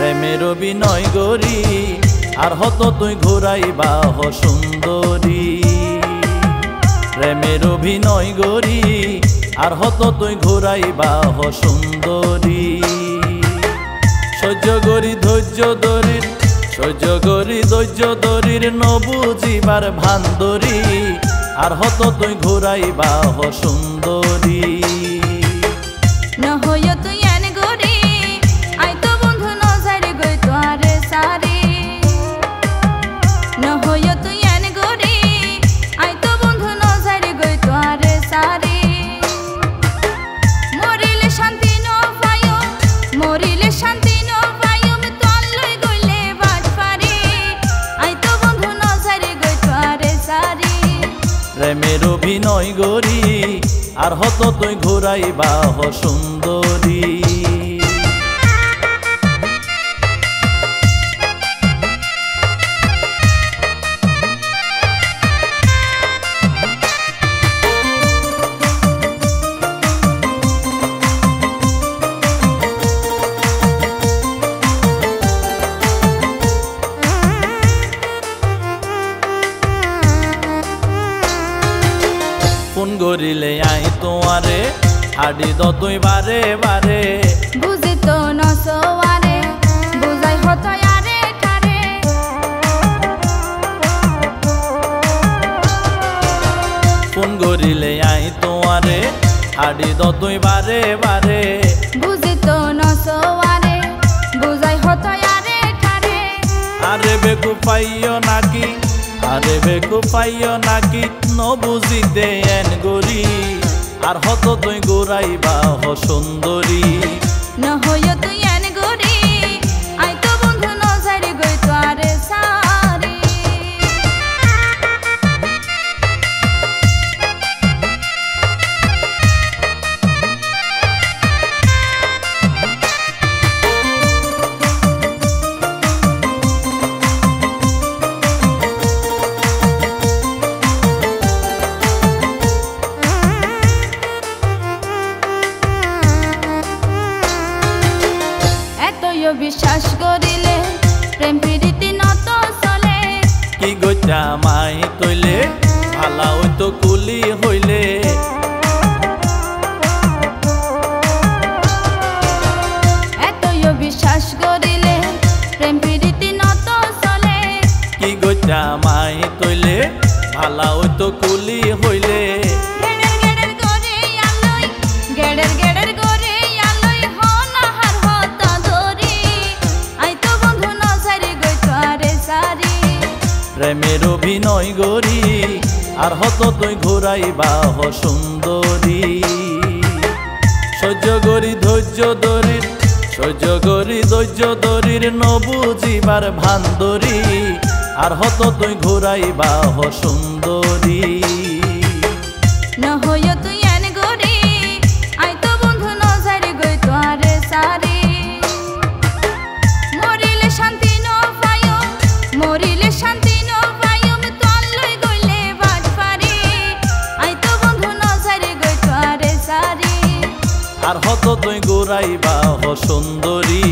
প্রেমের অভিনয় গরি আর হত তুই ঘুরাইবা হ সুন্দরী। প্রেমের অভিনয় গরি আর হত তুই ঘুরাইবা হ সুন্দরী। সহ্য করি ধৈর্য ধরির সহ্য করি ধৈর্য ধরির নবুঝিবার ভান্দরী আর হত তুই ঘুরাইবা হ সুন্দরী। নহয় তুই এন গরি আই তো বন্ধু নজারে গই তোয়ারে সারি। নহয় তুই এন গরি আই তো বন্ধু নজারে গই তোয়ারে সারি। মরিলে শান্তি ন পাইও মরিলে শান্তি ন পাইও মে তোয়ার লই গইলে বাট পারি। আই তো বন্ধু নজারে গই তোয়ারে সারি। প্রেমের অভিনয় গরি আর হত তুই ঘুরাইবা হ সুন্দরী। ফোন করিলে আই তোমারে হাডি দ তুই বারে বারে। বুঝি তো নসোয়ারে বুঝাই হতো আরে ঠারে। ফোন করিলে আই তোমারে হাডি দ তুই বারে বারে। বুঝি তো নসোয়ারে বুঝাই হতো আরে ঠারে। আরে বেকু পাইও নাকি আরে বেকু পাইও নাকি ন বুঝিতে এন গরি আর হত তুই ঘুরাইবা হ সুন্দরী। নহয় তুই এন গরি আই তো বন্ধু নজারে গই তোয়ারে সারি। বিশ্বাস করিলে প্রেম প্রীতি নত চলে। কি গইতা মাই তৈলে ভালা হইতো কুলি হইলে। এতই বিশ্বাস করিলে প্রেম প্রীতি নত চলে। কি গইতা মাই তৈলে ভালা হইতো কুলি হইলে। গেড়ের গড়ে আলোই গেড়ের গেড়ের গড়ে আলোই হনাহার হতা ধরি। আই তো বন্ধু নজারে গই তোয়ারে সারি। প্রেমের অভিনয় গরি আর হত তুই ঘুরাইবা হ সুন্দরী। সহ্য করি ধৈর্য ধরির সহ্য করি ধৈর্য ধরির নবুঝিবার ভান্দরী আর হত তুই ঘুরাইবা হ সুন্দরী। নহয় তুই এন গরি আই তো বন্ধু নজারে গই তোয়ারে সারি। মরিলে শান্তি ন পাইও মরিলে শান্তি ন পাইও মে তোয়ার লই গইলে বাট পারি। আই তো বন্ধু নজারে গই তোয়ারে সারি। আর হত তুই ঘুরাইবা হ সুন্দরী।